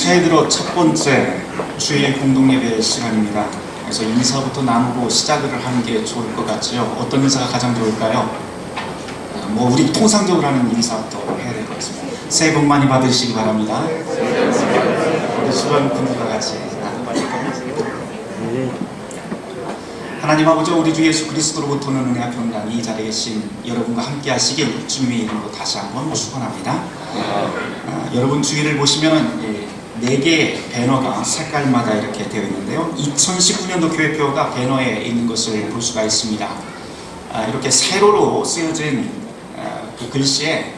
새해 들어 첫 번째 주일 공동예배 시간입니다. 그래서 인사부터 나누고 시작을 하는 게 좋을 것 같지요. 어떤 인사가 가장 좋을까요? 우리 통상적으로 하는 인사부터 해야 될 것 같습니다. 새해 복 많이 받으시기 바랍니다. 우리 주변 분들과 같이 나눠볼까요? 하나님 아버지, 우리 주 예수 그리스도로부터는 은혜와 평강 이 자리에 계신 여러분과 함께 하시길 주님의 이름으로 다시 한번 축원합니다. 여러분 주위를 보시면은 4개의 배너가 색깔마다 이렇게 되어 있는데요. 2019년도 교회표가 배너에 있는 것을 볼 수가 있습니다. 이렇게 세로로 쓰여진 그 글씨에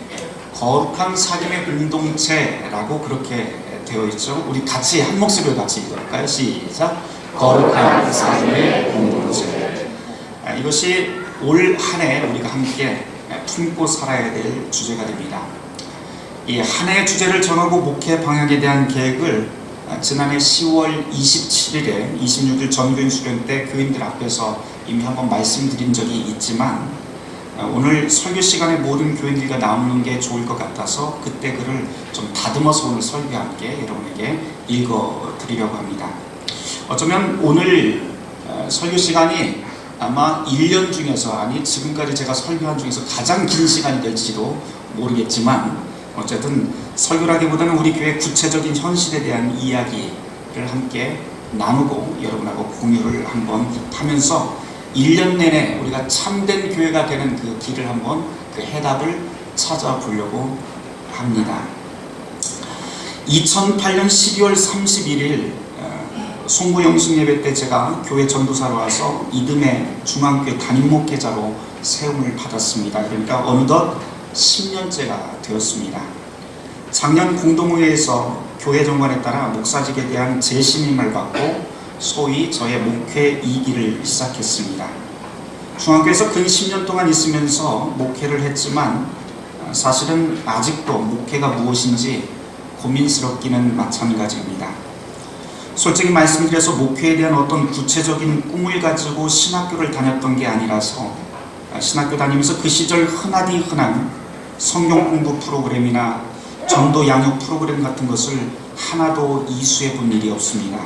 거룩한 사귐의 공동체라고 그렇게 되어 있죠. 우리 같이 한 목소리로 같이 읽을까요? 시작! 거룩한 사귐의 공동체. 이것이 올 한 해 우리가 함께 품고 살아야 될 주제가 됩니다. 이 한 해의 주제를 정하고 목회 방향에 대한 계획을 지난해 10월 27일에 26일 전교인 수련 때 교인들 앞에서 이미 한번 말씀드린 적이 있지만 오늘 설교 시간에 모든 교인들과 나누는 게 좋을 것 같아서 그때 글을 좀 다듬어서 오늘 설교와 함께 여러분에게 읽어드리려고 합니다. 어쩌면 오늘 설교 시간이 아마 1년 중에서 지금까지 제가 설교한 중에서 가장 긴 시간이 될지도 모르겠지만 어쨌든 설교라기보다는 우리 교회 구체적인 현실에 대한 이야기를 함께 나누고 여러분하고 공유를 한번 하면서 1년 내내 우리가 참된 교회가 되는 그 길을 한번 그 해답을 찾아보려고 합니다. 2008년 12월 31일 송구영신 예배 때 제가 교회 전도사로 와서 이듬해 중앙교회 담임 목회자로 세움을 받았습니다. 그러니까 어느덧 10년째가 되었습니다. 작년 공동회에서 교회 정관에 따라 목사직에 대한 재신임을 받고 소위 저의 목회 2기를 시작했습니다. 중앙교회에서 근 10년 동안 있으면서 목회를 했지만 사실은 아직도 목회가 무엇인지 고민스럽기는 마찬가지입니다. 솔직히 말씀드려서 목회에 대한 어떤 구체적인 꿈을 가지고 신학교를 다녔던 게 아니라서 신학교 다니면서 그 시절 흔하디 흔한 성경 공부 프로그램이나 전도 양육 프로그램 같은 것을 하나도 이수해 본 일이 없습니다.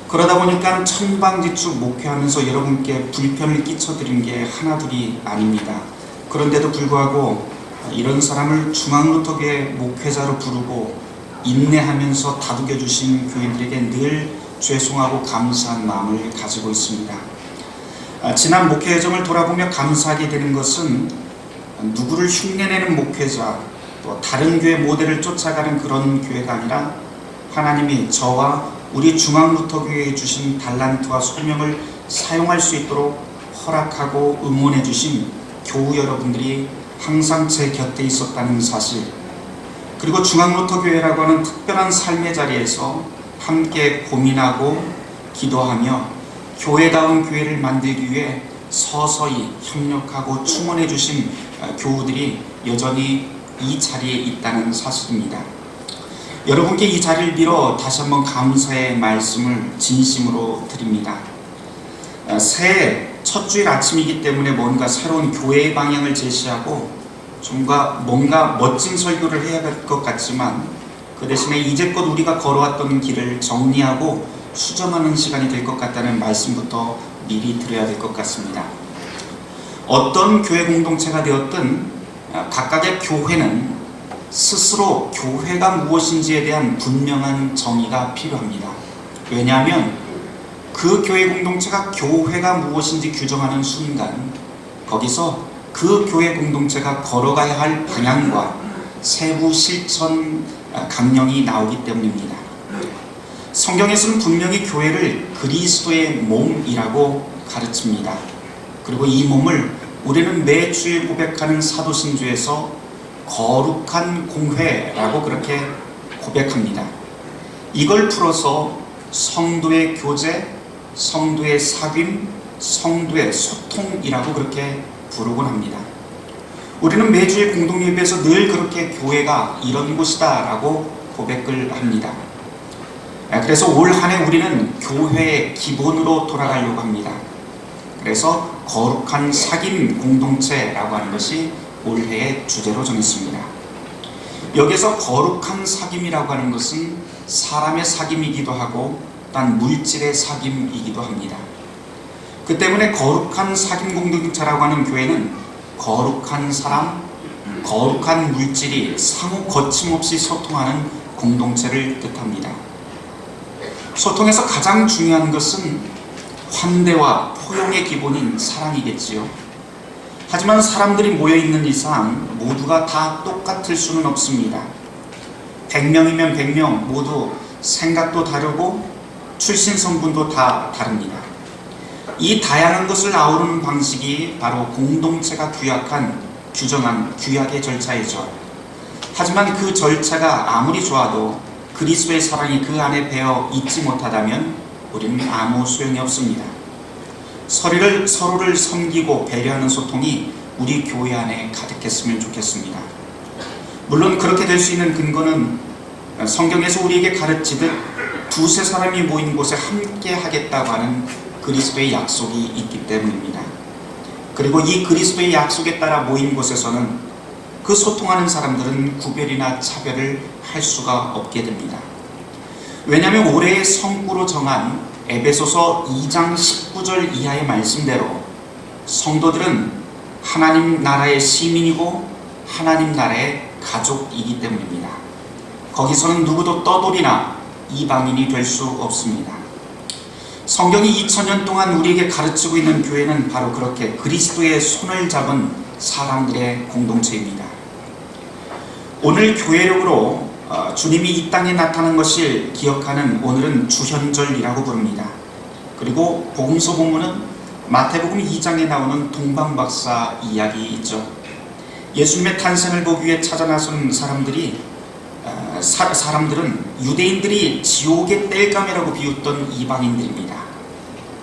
그러다 보니까 천방지축 목회하면서 여러분께 불편을 끼쳐드린 게 하나둘이 아닙니다. 그런데도 불구하고 이런 사람을 중앙루터교회 목회자로 부르고 인내하면서 다독여 주신 교인들에게 늘 죄송하고 감사한 마음을 가지고 있습니다. 지난 목회 여정을 돌아보며 감사하게 되는 것은 누구를 흉내내는 목회자 또 다른 교회 모델을 쫓아가는 그런 교회가 아니라 하나님이 저와 우리 중앙루터교회에 주신 달란트와 소명을 사용할 수 있도록 허락하고 응원해 주신 교우 여러분들이 항상 제 곁에 있었다는 사실, 그리고 중앙루터교회라고 하는 특별한 삶의 자리에서 함께 고민하고 기도하며 교회다운 교회를 만들기 위해 서서히 협력하고 충원해 주신 교우들이 여전히 이 자리에 있다는 사실입니다. 여러분께 이 자리를 빌어 다시 한번 감사의 말씀을 진심으로 드립니다. 새해 첫 주일 아침이기 때문에 뭔가 새로운 교회의 방향을 제시하고 뭔가 멋진 설교를 해야 할 것 같지만 그 대신에 이제껏 우리가 걸어왔던 길을 정리하고 수정하는 시간이 될 것 같다는 말씀부터 미리 드려야 될 것 같습니다. 어떤 교회 공동체가 되었든 각각의 교회는 스스로 교회가 무엇인지에 대한 분명한 정의가 필요합니다. 왜냐하면 그 교회 공동체가 교회가 무엇인지 규정하는 순간 거기서 그 교회 공동체가 걸어가야 할 방향과 세부 실천 강령이 나오기 때문입니다. 성경에서는 분명히 교회를 그리스도의 몸이라고 가르칩니다. 그리고 이 몸을 우리는 매 주일 고백하는 사도신조에서 거룩한 공회라고 그렇게 고백합니다. 이걸 풀어서 성도의 교제, 성도의 사귐, 성도의 소통이라고 그렇게 부르곤 합니다. 우리는 매주의 공동예배에서 늘 그렇게 교회가 이런 곳이다 라고 고백을 합니다. 그래서 올 한 해 우리는 교회의 기본으로 돌아가려고 합니다. 그래서 거룩한 사귐 공동체라고 하는 것이 올해의 주제로 정했습니다. 여기서 거룩한 사귐이라고 하는 것은 사람의 사귐이기도 하고 또한 물질의 사귐이기도 합니다. 그 때문에 거룩한 사귐 공동체라고 하는 교회는 거룩한 사람, 거룩한 물질이 상호 거침없이 소통하는 공동체를 뜻합니다. 소통에서 가장 중요한 것은 환대와 포용의 기본인 사랑이겠지요. 하지만 사람들이 모여있는 이상 모두가 다 똑같을 수는 없습니다. 100명이면 100명 모두 생각도 다르고 출신 성분도 다 다릅니다. 이 다양한 것을 아우르는 방식이 바로 공동체가 규정한 규약의 절차이죠. 하지만 그 절차가 아무리 좋아도 그리스도의 사랑이 그 안에 배어 있지 못하다면 우리는 아무 소용이 없습니다. 서로를 섬기고 배려하는 소통이 우리 교회 안에 가득했으면 좋겠습니다. 물론 그렇게 될 수 있는 근거는 성경에서 우리에게 가르치듯 두세 사람이 모인 곳에 함께 하겠다고 하는 그리스도의 약속이 있기 때문입니다. 그리고 이 그리스도의 약속에 따라 모인 곳에서는 그 소통하는 사람들은 구별이나 차별을 할 수가 없게 됩니다. 왜냐하면 올해의 성구로 정한 에베소서 2장 19절 이하의 말씀대로 성도들은 하나님 나라의 시민이고 하나님 나라의 가족이기 때문입니다. 거기서는 누구도 떠돌이나 이방인이 될 수 없습니다. 성경이 2000년 동안 우리에게 가르치고 있는 교회는 바로 그렇게 그리스도의 손을 잡은 사람들의 공동체입니다. 오늘 교회력으로 주님이 이 땅에 나타난 것을 기억하는 오늘은 주현절이라고 부릅니다. 그리고 복음서 본문은 마태복음 2장에 나오는 동방박사 이야기 있죠. 예수님의 탄생을 보기 위해 찾아 나선 사람들은 유대인들이 지옥의 땔감이라고 비웃던 이방인들입니다.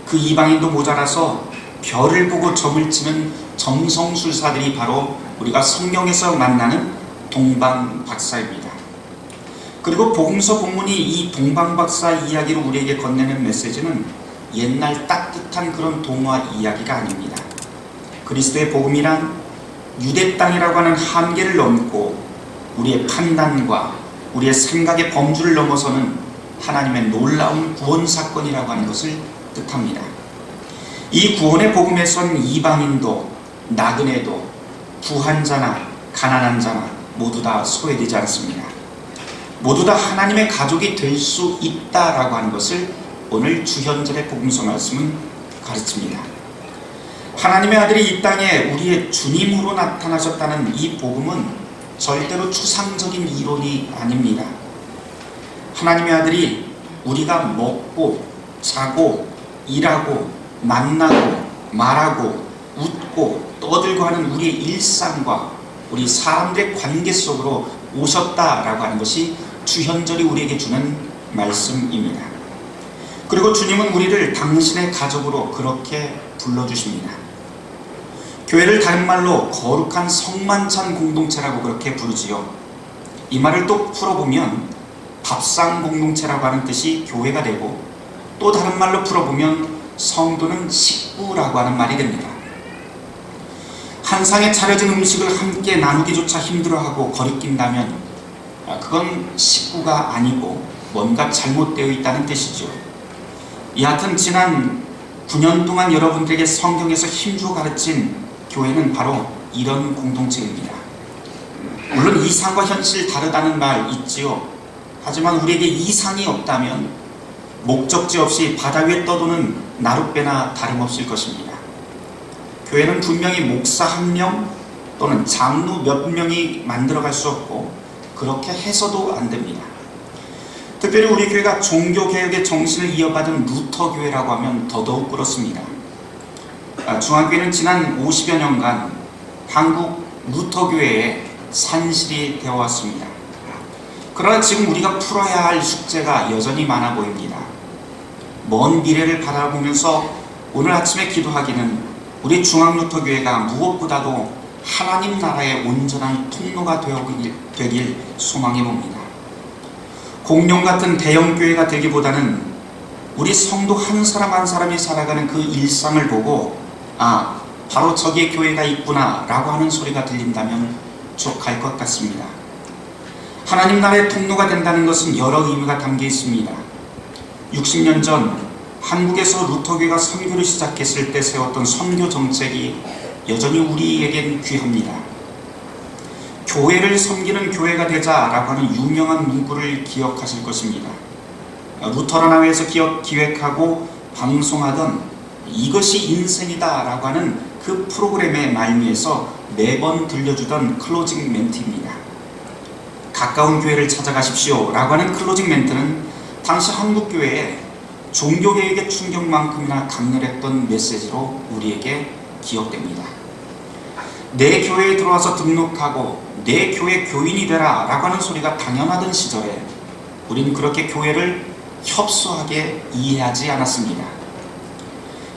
그 이방인도 모자라서 별을 보고 점을 치는 점성술사들이 바로 우리가 성경에서 만나는 동방박사입니다. 그리고 복음서 본문이 이 동방박사 이야기로 우리에게 건네는 메시지는 옛날 따뜻한 그런 동화 이야기가 아닙니다. 그리스도의 복음이란 유대 땅이라고 하는 한계를 넘고 우리의 판단과 우리의 생각의 범주를 넘어서는 하나님의 놀라운 구원 사건이라고 하는 것을 뜻합니다. 이 구원의 복음에선 이방인도 나그네도 부한 자나 가난한 자나 모두 다 소외되지 않습니다. 모두 다 하나님의 가족이 될 수 있다라고 하는 것을 오늘 주현절의 복음서 말씀은 가르칩니다. 하나님의 아들이 이 땅에 우리의 주님으로 나타나셨다는 이 복음은 절대로 추상적인 이론이 아닙니다. 하나님의 아들이 우리가 먹고 자고 일하고 만나고 말하고 웃고 떠들고 하는 우리의 일상과 우리 사람들의 관계 속으로 오셨다라고 하는 것이 주현절이 우리에게 주는 말씀입니다. 그리고 주님은 우리를 당신의 가족으로 그렇게 불러주십니다. 교회를 다른 말로 거룩한 성만찬 공동체라고 그렇게 부르지요. 이 말을 또 풀어보면 밥상 공동체라고 하는 뜻이 교회가 되고, 또 다른 말로 풀어보면 성도는 식구라고 하는 말이 됩니다. 한 상에 차려진 음식을 함께 나누기조차 힘들어하고 거리낀다면 그건 식구가 아니고 뭔가 잘못되어 있다는 뜻이죠. 여하튼 지난 9년 동안 여러분들에게 성경에서 힘주어 가르친 교회는 바로 이런 공동체입니다. 물론 이상과 현실 다르다는 말 있지요. 하지만 우리에게 이상이 없다면 목적지 없이 바다 위에 떠도는 나룻배나 다름없을 것입니다. 교회는 분명히 목사 한 명 또는 장로 몇 명이 만들어갈 수 없고 그렇게 해서도 안 됩니다. 특별히 우리 교회가 종교개혁의 정신을 이어받은 루터교회라고 하면 더더욱 그렇습니다. 중앙교회는 지난 50여 년간 한국 루터교회의 산실이 되어왔습니다. 그러나 지금 우리가 풀어야 할 숙제가 여전히 많아 보입니다. 먼 미래를 바라보면서 오늘 아침에 기도하기는 우리 중앙루터교회가 무엇보다도 하나님 나라의 온전한 통로가 되길 소망해 봅니다. 공룡 같은 대형교회가 되기보다는 우리 성도 한 사람 한 사람이 살아가는 그 일상을 보고 바로 저기에 교회가 있구나 라고 하는 소리가 들린다면 족할 것 같습니다. 하나님 나라의 통로가 된다는 것은 여러 의미가 담겨 있습니다. 60년 전 한국에서 루터교회가 선교를 시작했을 때 세웠던 선교 정책이 여전히 우리에겐 귀합니다. 교회를 섬기는 교회가 되자라고 하는 유명한 문구를 기억하실 것입니다. 루터란교회에서 기획하고 방송하던 이것이 인생이다 라고 하는 그 프로그램의 말미에서 매번 들려주던 클로징 멘트입니다. 가까운 교회를 찾아가십시오 라고 하는 클로징 멘트는 당시 한국교회에 종교개혁의 충격만큼이나 강렬했던 메시지로 우리에게 기억됩니다. 내 교회에 들어와서 등록하고 내 교회 교인이 되라 라고 하는 소리가 당연하던 시절에 우리는 그렇게 교회를 협소하게 이해하지 않았습니다.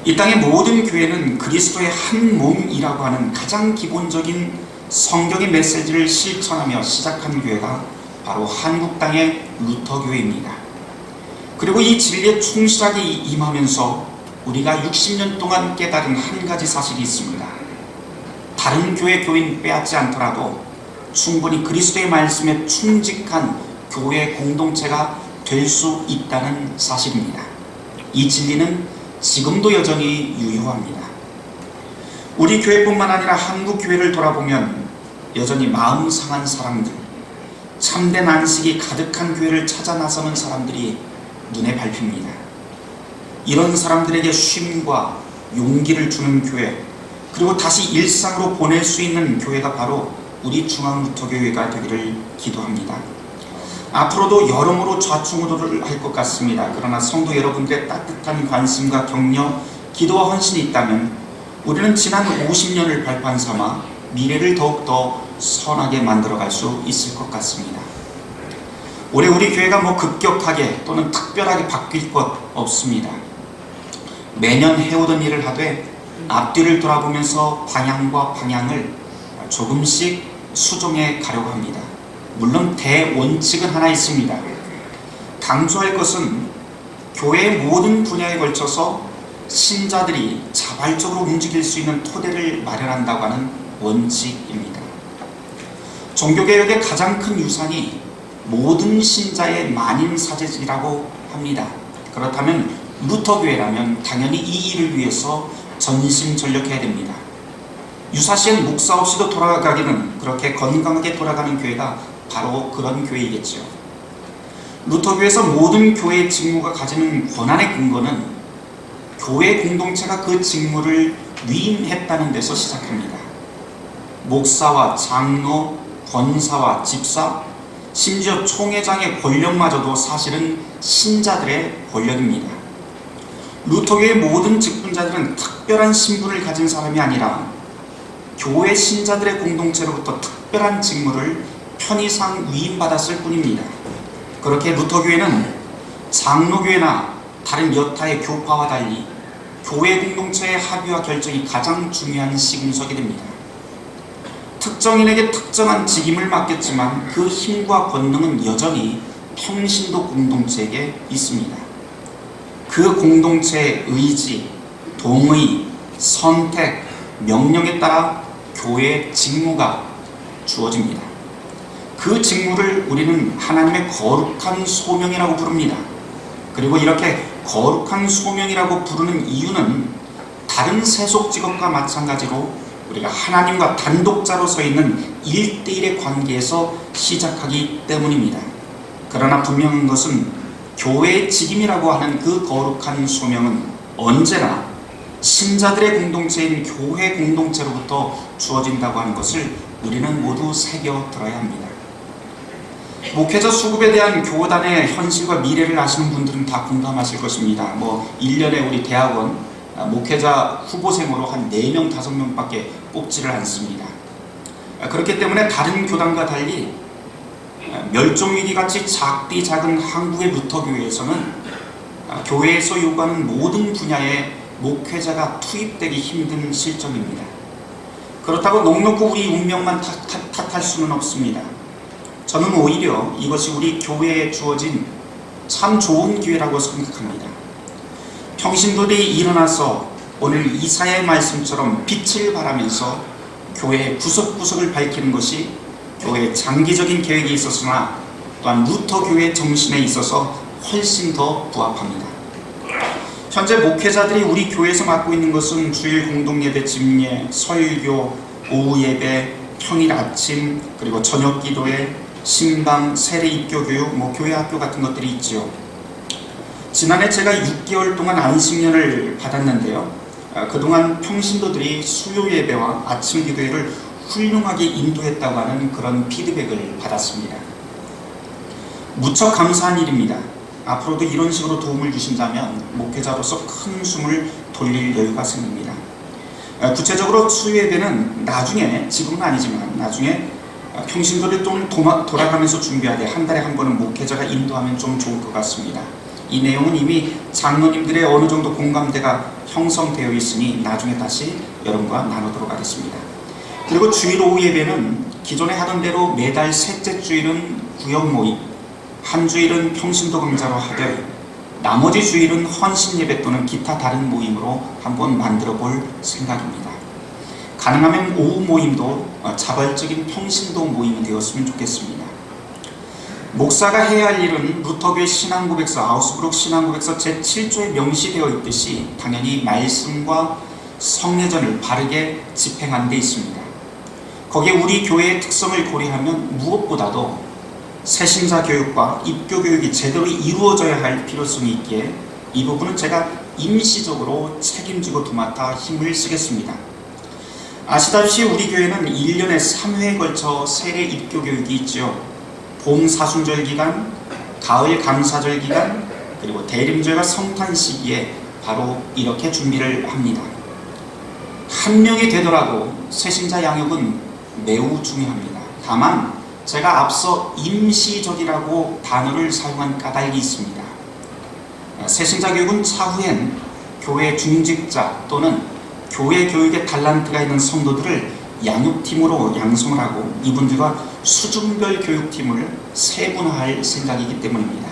이 땅의 모든 교회는 그리스도의 한 몸이라고 하는 가장 기본적인 성경의 메시지를 실천하며 시작한 교회가 바로 한국 땅의 루터교회입니다. 그리고 이 진리에 충실하게 임하면서 우리가 60년 동안 깨달은 한 가지 사실이 있습니다. 다른 교회 교인 빼앗지 않더라도 충분히 그리스도의 말씀에 충직한 교회 공동체가 될 수 있다는 사실입니다. 이 진리는 지금도 여전히 유효합니다. 우리 교회뿐만 아니라 한국 교회를 돌아보면 여전히 마음 상한 사람들, 참된 안식이 가득한 교회를 찾아 나서는 사람들이 눈에 밟힙니다. 이런 사람들에게 쉼과 용기를 주는 교회, 그리고 다시 일상으로 보낼 수 있는 교회가 바로 우리 중앙루터교회가 되기를 기도합니다. 앞으로도 여러모로 좌충우돌을 할 것 같습니다. 그러나 성도 여러분들의 따뜻한 관심과 격려, 기도와 헌신이 있다면 우리는 지난 50년을 발판 삼아 미래를 더욱더 선하게 만들어갈 수 있을 것 같습니다. 올해 우리 교회가 급격하게 또는 특별하게 바뀔 것 없습니다. 매년 해오던 일을 하되 앞뒤를 돌아보면서 방향을 조금씩 수정해 가려고 합니다. 물론 대원칙은 하나 있습니다. 강조할 것은 교회의 모든 분야에 걸쳐서 신자들이 자발적으로 움직일 수 있는 토대를 마련한다고 하는 원칙입니다. 종교개혁의 가장 큰 유산이 모든 신자의 만인사제지라고 합니다. 그렇다면 루터교회라면 당연히 이 일을 위해서 전심전력해야 됩니다. 유사시엔 목사 없이도 돌아가기는 그렇게 건강하게 돌아가는 교회가 바로 그런 교회이겠죠. 루터교에서 모든 교회의 직무가 가지는 권한의 근거는 교회 공동체가 그 직무를 위임했다는 데서 시작합니다. 목사와 장로, 권사와 집사, 심지어 총회장의 권력마저도 사실은 신자들의 권력입니다. 루터교의 모든 직분자들은 특별한 신분을 가진 사람이 아니라 교회 신자들의 공동체로부터 특별한 직무를 편의상 위임받았을 뿐입니다. 그렇게 루터교회는 장로교회나 다른 여타의 교파와 달리 교회 공동체의 합의와 결정이 가장 중요한 시금석이 됩니다. 특정인에게 특정한 직임을 맡겼지만 그 힘과 권능은 여전히 평신도 공동체에게 있습니다. 그 공동체의 의지, 동의, 선택, 명령에 따라 교회의 직무가 주어집니다. 그 직무를 우리는 하나님의 거룩한 소명이라고 부릅니다. 그리고 이렇게 거룩한 소명이라고 부르는 이유는 다른 세속 직업과 마찬가지로 우리가 하나님과 단독자로 서 있는 1대1의 관계에서 시작하기 때문입니다. 그러나 분명한 것은 교회의 직임이라고 하는 그 거룩한 소명은 언제나 신자들의 공동체인 교회 공동체로부터 주어진다고 하는 것을 우리는 모두 새겨들어야 합니다. 목회자 수급에 대한 교단의 현실과 미래를 아시는 분들은 다 공감하실 것입니다. 1년에 우리 대학원 목회자 후보생으로 한 4명, 5명밖에 뽑지를 않습니다. 그렇기 때문에 다른 교단과 달리 멸종위기같이 작디 작은 한국의 루터교회에서는 교회에서 요구하는 모든 분야에 목회자가 투입되기 힘든 실정입니다. 그렇다고 넉넉히 우리 운명만 탓할 수는 없습니다. 저는 오히려 이것이 우리 교회에 주어진 참 좋은 기회라고 생각합니다. 평신도들이 일어나서 오늘 이사야의 말씀처럼 빛을 발하면서 교회의 구석구석을 밝히는 것이 교회의 장기적인 계획이 있었으나 또한 루터 교회 정신에 있어서 훨씬 더 부합합니다. 현재 목회자들이 우리 교회에서 맡고 있는 것은 주일 공동예배 집례, 설교, 오후 예배, 평일 아침, 그리고 저녁 기도회, 신방, 세례 입교 교육, 교회 학교 같은 것들이 있지요. 지난해 제가 6개월 동안 안식년을 받았는데요. 그동안 평신도들이 수요 예배와 아침 기도회를 훌륭하게 인도했다고 하는 그런 피드백을 받았습니다. 무척 감사한 일입니다. 앞으로도 이런 식으로 도움을 주신다면 목회자로서 큰 숨을 돌릴 여유가 생깁니다. 구체적으로 수요 예배는 나중에, 지금은 아니지만 나중에 평신도를 좀 돌아가면서 준비하되 한 달에 한 번은 목회자가 인도하면 좀 좋을 것 같습니다. 이 내용은 이미 장로님들의 어느 정도 공감대가 형성되어 있으니 나중에 다시 여러분과 나누도록 하겠습니다. 그리고 주일 오후 예배는 기존에 하던 대로 매달 셋째 주일은 구역 모임, 한 주일은 평신도 강좌로 하되 나머지 주일은 헌신 예배 또는 기타 다른 모임으로 한번 만들어 볼 생각입니다. 가능하면 오후 모임도 자발적인 평신도 모임이 되었으면 좋겠습니다. 목사가 해야 할 일은 루터교회 신앙고백서, 아우스부르크 신앙고백서 제7조에 명시되어 있듯이 당연히 말씀과 성례전을 바르게 집행하는 데 있습니다. 거기에 우리 교회의 특성을 고려하면 무엇보다도 새신자 교육과 입교 교육이 제대로 이루어져야 할 필요성이 있기에 이 부분은 제가 임시적으로 책임지고 도맡아 힘을 쓰겠습니다. 아시다시피 우리 교회는 1년에 3회에 걸쳐 세례 입교 교육이 있죠. 봄 사순절 기간, 가을 감사절 기간, 그리고 대림절과 성탄 시기에 바로 이렇게 준비를 합니다. 한 명이 되더라도 새신자 양육은 매우 중요합니다. 다만 제가 앞서 임시적이라고 단어를 사용한 까닭이 있습니다. 새신자 교육은 차후엔 교회 중직자 또는 교회 교육에 달란트가 있는 성도들을 양육팀으로 양성을 하고 이분들과 수준별 교육팀을 세분화할 생각이기 때문입니다.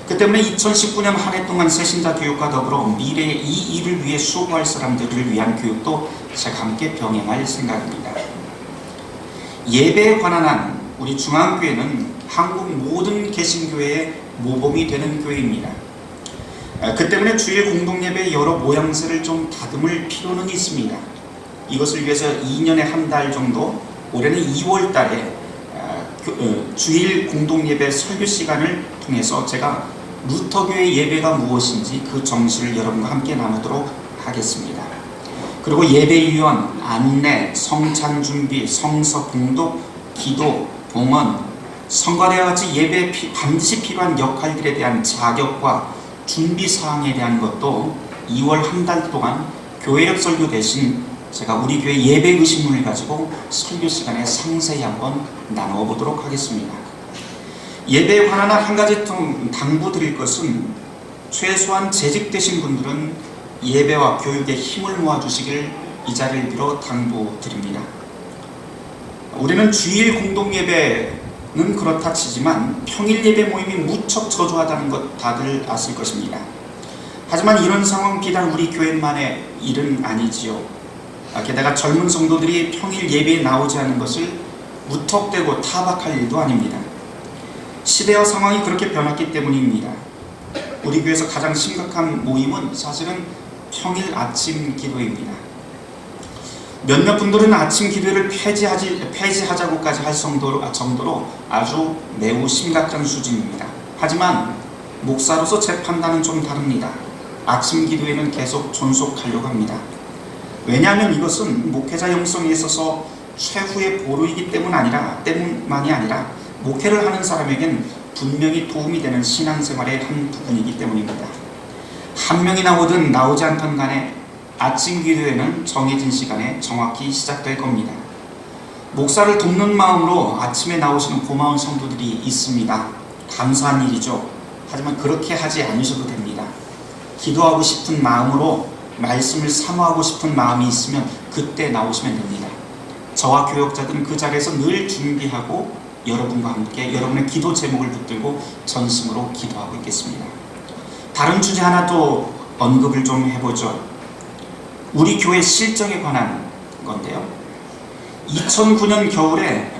그 때문에 2019년 한 해 동안 새신자 교육과 더불어 미래의 이 일을 위해 수고할 사람들을 위한 교육도 제가 함께 병행할 생각입니다. 예배에 관한 한 우리 중앙교회는 한국 모든 개신교회의 모범이 되는 교회입니다. 그 때문에 주일 공동예배의 여러 모양새를 좀 다듬을 필요는 있습니다. 이것을 위해서 2년에 한 달 정도, 올해는 2월 달에 주일 공동예배 설교 시간을 통해서 제가 루터교의 예배가 무엇인지 그 정신을 여러분과 함께 나누도록 하겠습니다. 그리고 예배위원, 안내, 성찬 준비, 성서 봉독, 기도, 봉헌, 성가대와 같이 예배에 반드시 필요한 역할들에 대한 자격과 준비사항에 대한 것도 2월 한 달 동안 교회력 설교 대신 제가 우리 교회 예배 의식문을 가지고 설교 시간에 상세히 한번 나누어 보도록 하겠습니다. 예배에 관한 한 가지 당부드릴 것은 최소한 재직되신 분들은 예배와 교육에 힘을 모아주시길 이 자리를 빌어 당부드립니다. 우리는 주일 공동예배는 그렇다 치지만 평일 예배 모임이 무척 저조하다는 것 다들 아실 것입니다. 하지만 이런 상황 비단 우리 교회만의 일은 아니지요. 게다가 젊은 성도들이 평일 예배에 나오지 않는 것을 무턱대고 타박할 일도 아닙니다. 시대와 상황이 그렇게 변했기 때문입니다. 우리 교회에서 가장 심각한 모임은 사실은 평일 아침 기도입니다. 몇몇 분들은 아침 기도를 폐지하자고까지 할 정도로 아주 매우 심각한 수준입니다. 하지만 목사로서 제 판단은 좀 다릅니다. 아침 기도에는 계속 존속하려고 합니다. 왜냐하면 이것은 목회자 영성에 있어서 최후의 보루이기 때문만이 아니라 목회를 하는 사람에겐 분명히 도움이 되는 신앙생활의 한 부분이기 때문입니다. 한 명이 나오든 나오지 않든 간에 아침 기도회는 정해진 시간에 정확히 시작될 겁니다. 목사를 돕는 마음으로 아침에 나오시는 고마운 성도들이 있습니다. 감사한 일이죠. 하지만 그렇게 하지 않으셔도 됩니다. 기도하고 싶은 마음으로 말씀을 사모하고 싶은 마음이 있으면 그때 나오시면 됩니다. 저와 교역자들은 그 자리에서 늘 준비하고 여러분과 함께 여러분의 기도 제목을 붙들고 전심으로 기도하고 있겠습니다. 다른 주제 하나 또 언급을 좀 해보죠. 우리 교회 실정에 관한 건데요. 2009년 겨울에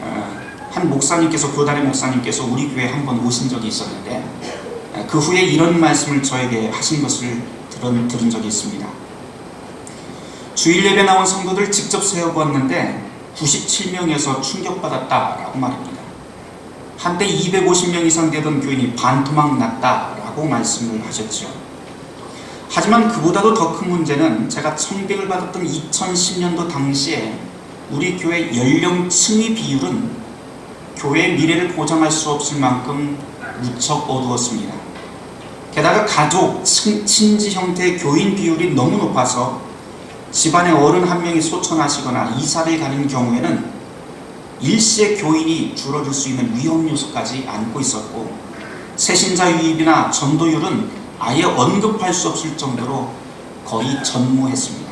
한 목사님께서, 교단의 목사님께서 우리 교회에 한번 오신 적이 있었는데 그 후에 이런 말씀을 저에게 하신 것을 들은 적이 있습니다. 주일 예배 나온 성도들 직접 세워보았는데 97명에서 충격받았다라고 말합니다. 한때 250명 이상 되던 교인이 반토막 났다라고 말씀을 하셨죠. 하지만 그보다도 더 큰 문제는 제가 청백을 받았던 2010년도 당시에 우리 교회 연령층의 비율은 교회의 미래를 보장할 수 없을 만큼 무척 어두웠습니다. 게다가 가족, 친지 형태의 교인 비율이 너무 높아서 집안에 어른 한 명이 소천하시거나 이사를 가는 경우에는 일시에 교인이 줄어들 수 있는 위험 요소까지 안고 있었고, 새신자 유입이나 전도율은 아예 언급할 수 없을 정도로 거의 전무했습니다.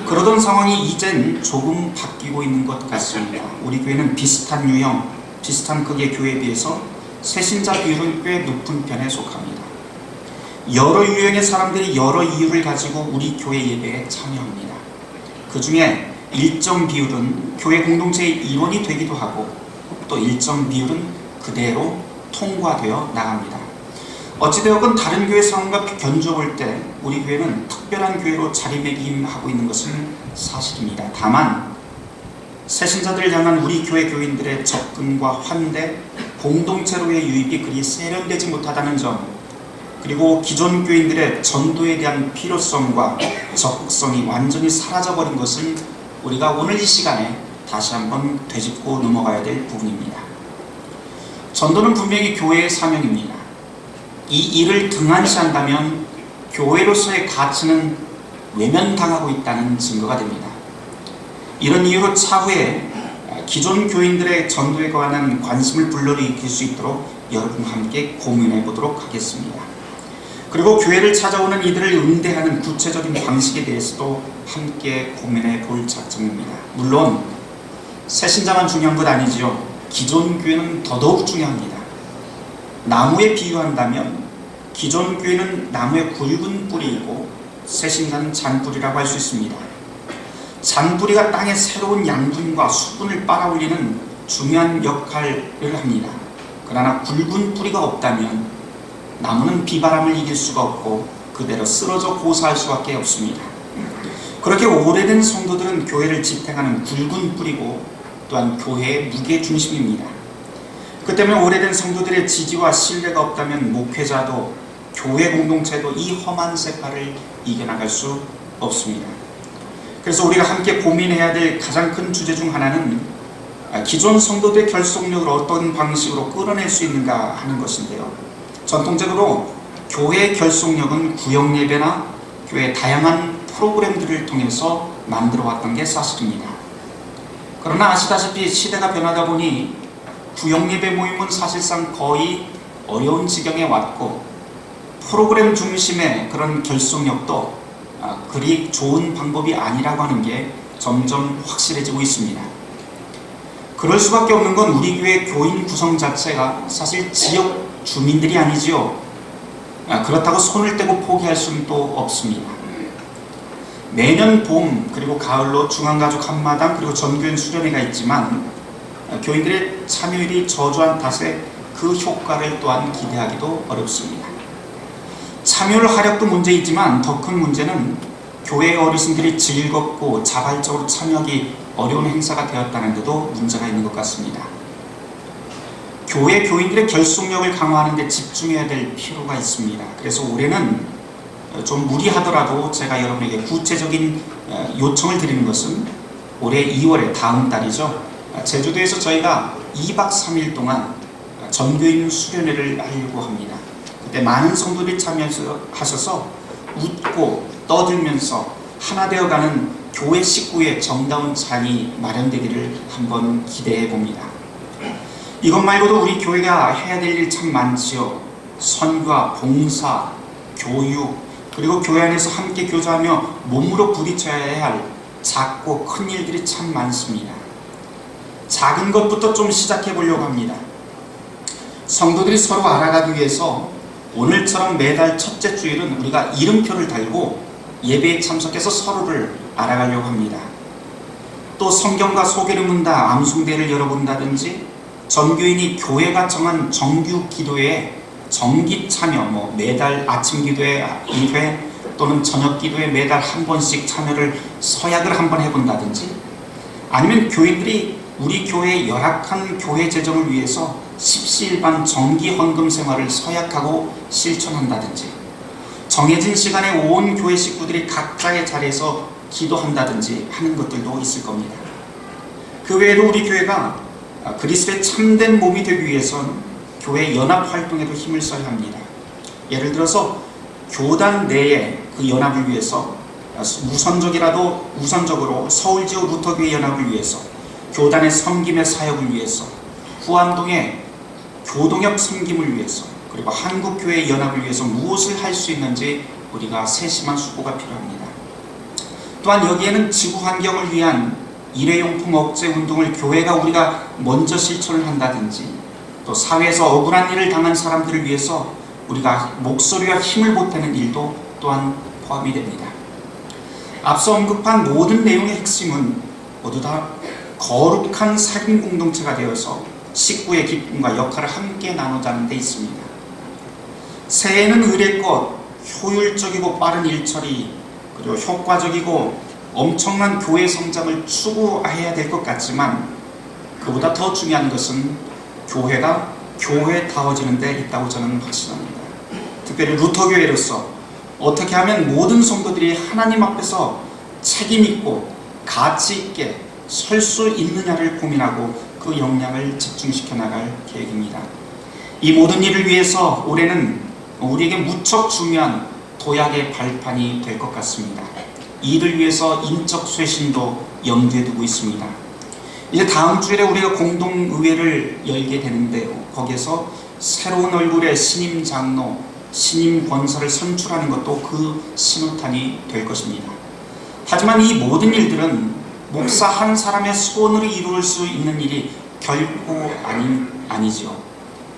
그러던 상황이 이젠 조금 바뀌고 있는 것 같습니다. 우리 교회는 비슷한 유형, 비슷한 크기의 교회에 비해서 새신자 비율은 꽤 높은 편에 속합니다. 여러 유형의 사람들이 여러 이유를 가지고 우리 교회 예배에 참여합니다. 그 중에 일정 비율은 교회 공동체의 일원이 되기도 하고, 또 일정 비율은 그대로 통과되어 나갑니다. 어찌되었건 다른 교회 상황과 견주어 볼 때 우리 교회는 특별한 교회로 자리매김하고 있는 것은 사실입니다. 다만 새신자들을 향한 우리 교회 교인들의 접근과 환대, 공동체로의 유입이 그리 세련되지 못하다는 점, 그리고 기존 교인들의 전도에 대한 필요성과 적극성이 완전히 사라져버린 것은 우리가 오늘 이 시간에 다시 한번 되짚고 넘어가야 될 부분입니다. 전도는 분명히 교회의 사명입니다. 이 일을 등한시한다면 교회로서의 가치는 외면당하고 있다는 증거가 됩니다. 이런 이유로 차후에 기존 교인들의 전도에 관한 관심을 불러일으킬 수 있도록 여러분과 함께 고민해 보도록 하겠습니다. 그리고 교회를 찾아오는 이들을 응대하는 구체적인 방식에 대해서도 함께 고민해 볼 작정입니다. 물론 새신자만 중요한 것 아니지요. 기존 교회는 더더욱 중요합니다. 나무에 비유한다면 기존 교회는 나무의 굵은 뿌리이고 새신자는 잔뿌리라고 할 수 있습니다. 잔뿌리가 땅에 새로운 양분과 수분을 빨아올리는 중요한 역할을 합니다. 그러나 굵은 뿌리가 없다면 나무는 비바람을 이길 수가 없고 그대로 쓰러져 고사할 수밖에 없습니다. 그렇게 오래된 성도들은 교회를 지탱하는 굵은 뿌리고 또한 교회의 무게중심입니다. 그 때문에 오래된 성도들의 지지와 신뢰가 없다면 목회자도 교회 공동체도 이 험한 세파를 이겨나갈 수 없습니다. 그래서 우리가 함께 고민해야 될 가장 큰 주제 중 하나는 기존 성도들의 결속력을 어떤 방식으로 끌어낼 수 있는가 하는 것인데요. 전통적으로 교회의 결속력은 구역예배나 교회의 다양한 프로그램들을 통해서 만들어왔던 게 사실입니다. 그러나 아시다시피 시대가 변하다 보니 구역예배 모임은 사실상 거의 어려운 지경에 왔고, 프로그램 중심의 그런 결속력도 그리 좋은 방법이 아니라고 하는 게 점점 확실해지고 있습니다. 그럴 수밖에 없는 건 우리 교회 교인 구성 자체가 사실 지역 주민들이 아니지요. 그렇다고 손을 떼고 포기할 수는 또 없습니다. 매년 봄 그리고 가을로 중앙가족 한마당 그리고 전교인 수련회가 있지만 교인들의 참여율이 저조한 탓에 그 효과를 또한 기대하기도 어렵습니다. 참여를 하력도 문제이지만 더 큰 문제는 교회 어르신들이 즐겁고 자발적으로 참여하기 어려운 행사가 되었다는 데도 문제가 있는 것 같습니다. 교회 교인들의 결속력을 강화하는 데 집중해야 될 필요가 있습니다. 그래서 올해는 좀 무리하더라도 제가 여러분에게 구체적인 요청을 드리는 것은 올해 2월에 다음 달이죠. 제주도에서 저희가 2박 3일 동안 전교인 수련회를 하려고 합니다. 그때 많은 성도들이 참여하셔서 웃고 떠들면서 하나 되어가는 교회 식구의 정다운 장이 마련되기를 한번 기대해 봅니다. 이것 말고도 우리 교회가 해야 될 일 참 많지요. 선과 봉사, 교육, 그리고 교회 안에서 함께 교제하며 몸으로 부딪혀야 할 작고 큰 일들이 참 많습니다. 작은 것부터 좀 시작해 보려고 합니다. 성도들이 서로 알아가기 위해서 오늘처럼 매달 첫째 주일은 우리가 이름표를 달고 예배에 참석해서 서로를 알아가려고 합니다. 또 성경과 소개를 문다 암송대를 열어본다든지 전교인이 교회가 정한 정규 기도회에 정기 참여, 매달 아침 기도회 1회 또는 저녁 기도회 매달 한 번씩 참여를 서약을 한번 해본다든지, 아니면 교인들이 우리 교회의 열악한 교회 재정을 위해서 십시일반 정기 헌금 생활을 서약하고 실천한다든지, 정해진 시간에 온 교회 식구들이 각자의 자리에서 기도한다든지 하는 것들도 있을 겁니다. 그 외에도 우리 교회가 그리스도의 참된 몸이 되기 위해선 교회 연합 활동에도 힘을 써야 합니다. 예를 들어서 교단 내의 그 연합을 위해서 우선적으로 서울지역 루터교회 연합을 위해서, 교단의 섬김의 사역을 위해서, 후암동의 교동협 섬김을 위해서, 그리고 한국교회 연합을 위해서 무엇을 할 수 있는지 우리가 세심한 수고가 필요합니다. 또한 여기에는 지구 환경을 위한 일회용품 억제 운동을 우리가 먼저 실천을 한다든지, 또 사회에서 억울한 일을 당한 사람들을 위해서 우리가 목소리와 힘을 보태는 일도 또한 포함이 됩니다. 앞서 언급한 모든 내용의 핵심은 모두 다 거룩한 사귐 공동체가 되어서 식구의 기쁨과 역할을 함께 나누자는 데 있습니다. 새해에는 의례껏 효율적이고 빠른 일처리, 그리고 효과적이고 엄청난 교회 성장을 추구해야 될 것 같지만, 그보다 더 중요한 것은 교회가 교회다워지는 데 있다고 저는 확신합니다. 특별히 루터교회로서 어떻게 하면 모든 성도들이 하나님 앞에서 책임있고 가치있게 설 수 있느냐를 고민하고 그 역량을 집중시켜 나갈 계획입니다. 이 모든 일을 위해서 올해는 우리에게 무척 중요한 도약의 발판이 될 것 같습니다. 이를 위해서 인적 쇄신도 염두에 두고 있습니다. 이제 다음 주일에 우리가 공동의회를 열게 되는데요, 거기에서 새로운 얼굴의 신임 장로, 신임 권사를 선출하는 것도 그 신호탄이 될 것입니다. 하지만 이 모든 일들은 목사 한 사람의 소원으로 이루어질 수 있는 일이 결코 아니지요.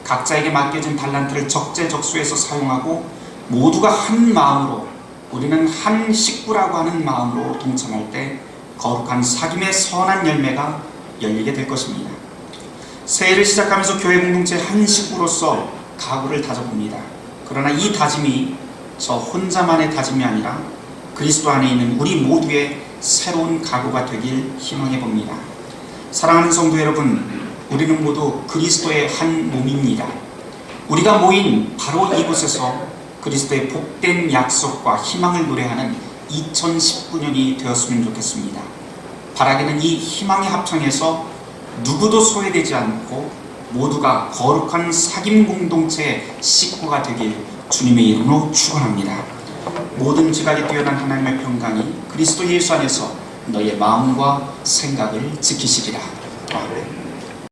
각자에게 맡겨진 달란트를 적재적소에서 사용하고 모두가 한 마음으로, 우리는 한 식구라고 하는 마음으로 동참할 때 거룩한 사귐의 선한 열매가 열리게 될 것입니다. 새해를 시작하면서 교회 공동체 한 식구로서 각오를 다져봅니다. 그러나 이 다짐이 저 혼자만의 다짐이 아니라 그리스도 안에 있는 우리 모두의 새로운 각오가 되길 희망해 봅니다. 사랑하는 성도 여러분, 우리는 모두 그리스도의 한 몸입니다. 우리가 모인 바로 이곳에서 그리스도의 복된 약속과 희망을 노래하는 2019년이 되었으면 좋겠습니다. 바라기는 이 희망의 합창에서 누구도 소외되지 않고 모두가 거룩한 사귐 공동체의 식구가 되길 주님의 이름으로 축원합니다. 모든 지각이 뛰어난 하나님의 평강이 그리스도 예수 안에서 너의 마음과 생각을 지키시리라. 아멘.